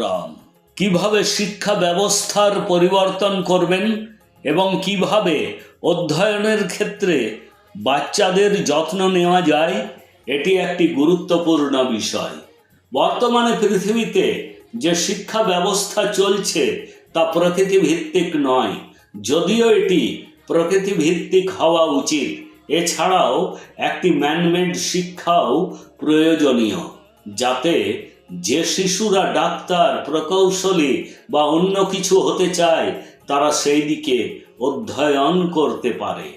সীতারাম। কিভাবে শিক্ষা ব্যবস্থার পরিবর্তন করবেন এবং কিভাবে অধ্যয়নের ক্ষেত্রে বাচ্চাদের যত্ন নেওয়া যায়, এটি একটি গুরুত্বপূর্ণ বিষয়। বর্তমানে পৃথিবীতে যে শিক্ষা ব্যবস্থা চলছে তা প্রকৃতিভিত্তিক নয়, যদিও এটি প্রকৃতিভিত্তিক হওয়া উচিত। এছাড়াও একটি ম্যানমেড শিক্ষাও প্রয়োজনীয়, যাতে যে শিশুরা ডাক্তার, প্রকৌশলী বা অন্য কিছু হতে চায় তারা সেই দিকে অধ্যয়ন করতে পারে।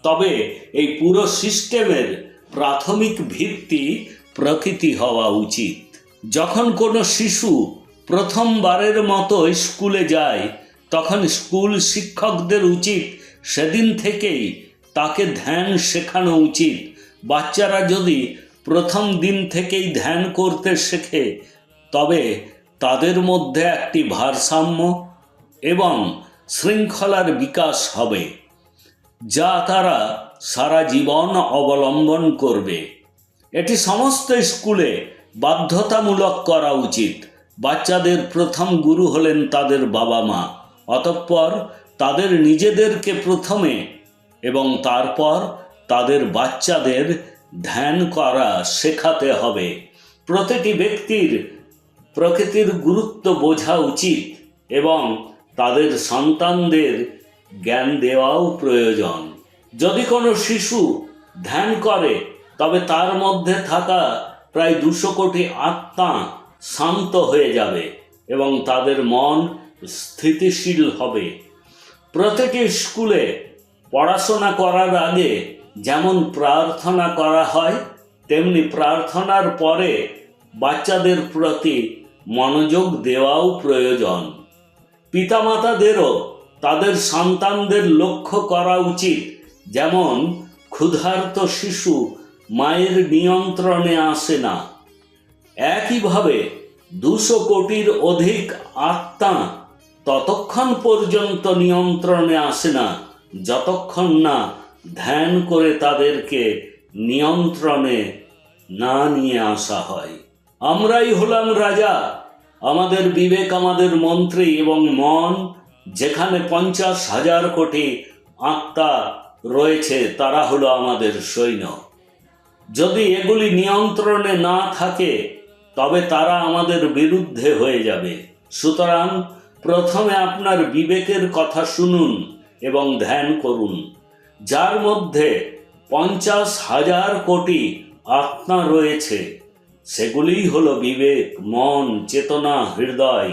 তবে এই পুরো সিস্টেমের প্রাথমিক ভিত্তি প্রকৃতি হওয়া উচিত। যখন কোনো শিশু প্রথমবারের মতো স্কুলে যায়, তখন স্কুল শিক্ষকদের উচিত সেদিন থেকেই তাকে ধ্যান শেখানো উচিত। বাচ্চারা যদি প্রথম দিন থেকেই ধ্যান করতে শেখে, তবে তাদের মধ্যে একটি ভারসাম্য এবং শৃঙ্খলার বিকাশ হবে, যা তারা সারা জীবন অবলম্বন করবে। এটি সমস্ত স্কুলে বাধ্যতামূলক করা উচিত। বাচ্চাদের প্রথম গুরু হলেন তাদের বাবা মা। অতঃপর তাদের নিজেদেরকে প্রথমে এবং তারপর তাদের বাচ্চাদের ধ্যান করা শেখাতে হবে। প্রতিটি ব্যক্তির প্রকৃতির গুরুত্ব বোঝা উচিত এবং তাদের সন্তানদের জ্ঞান দেওয়াও প্রয়োজন। যদি কোনো শিশু ধ্যান করে, তবে তার মধ্যে থাকা প্রায় 200 কোটি আত্মা শান্ত হয়ে যাবে এবং তাদের মন স্থিতিশীল হবে। প্রতিটি স্কুলে পড়াশোনা করার আগে যেমন প্রার্থনা করা হয়, তেমনি প্রার্থনার পরে বাচ্চাদের প্রতি মনোযোগ দেওয়াও প্রয়োজন। পিতামাতাদেরও তাদের সন্তানদের লক্ষ্য করা উচিত। যেমন ক্ষুধার্ত শিশু মায়ের নিয়ন্ত্রণে আসে না, একইভাবে 200 কোটির অধিক আত্মা ততক্ষণ পর্যন্ত নিয়ন্ত্রণে আসে না যতক্ষণ না ধ্যান করে তাদেরকে নিয়ন্ত্রণে না নিয়ে আসা হয়। আমরাই হলাম রাজা, আমাদের বিবেক আমাদের মন্ত্রী এবং মন, যেখানে 50,000 কোটি আত্মা রয়েছে, তারা হলো আমাদের সৈন্য। যদি এগুলি নিয়ন্ত্রণে না থাকে, তবে তারা আমাদের বিরুদ্ধে হয়ে যাবে। সুতরাং প্রথমে আপনার বিবেকের কথা শুনুন এবং ধ্যান করুন। যার মধ্যে 50,000 কোটি আত্মা রয়েছে, সেগুলিই হলো বিবেক, মন, চেতনা, হৃদয়।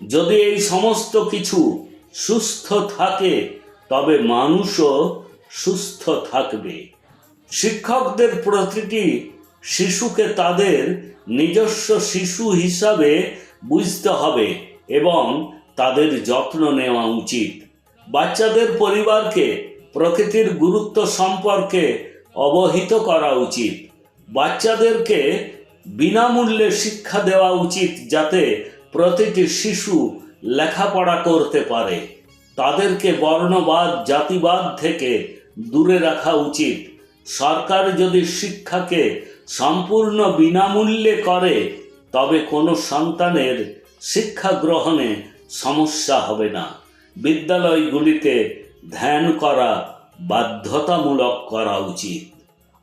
যদি এই সমস্ত কিছু সুস্থ থাকে, তবে মানুষও সুস্থ থাকবে। শিক্ষকদের প্রতিটি শিশুকে তাদের নিজস্ব শিশু হিসাবে বুঝতে হবে এবং তাদের যত্ন নেওয়া উচিত। বাচ্চাদের পরিবারকে প্রকৃতির গুরুত্ব সম্পর্কে অবহিত করা উচিত। বাচ্চাদেরকে বিনামূল্যে শিক্ষা দেওয়া উচিত, যাতে প্রতিটি শিশু লেখাপড়া করতে পারে। তাদেরকে বর্ণবাদ, জাতিবাদ থেকে দূরে রাখা উচিত। সরকার যদি শিক্ষাকে সম্পূর্ণ বিনামূল্যে করে, তবে কোনো সন্তানের শিক্ষা গ্রহণে সমস্যা হবে না। বিদ্যালয়গুলিতে ধ্যান করা বাধ্যতামূলক করা উচিত।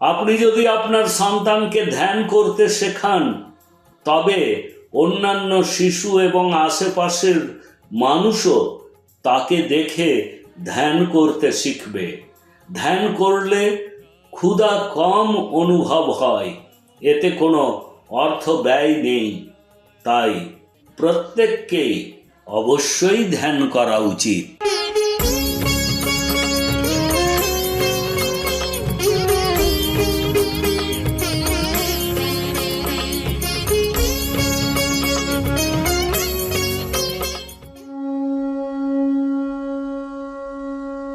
আপনি যদি আপনার সন্তানকে ধ্যান করতে শেখান, তবে অন্যান্য শিশু এবং আশেপাশের মানুষও তাকে দেখে ধ্যান করতে শিখবে। ধ্যান করলে ক্ষুধা কম অনুভব হয়, এতে কোনো অর্থ ব্যয় নেই। তাই প্রত্যেককেই অবশ্যই ধ্যান করা উচিত।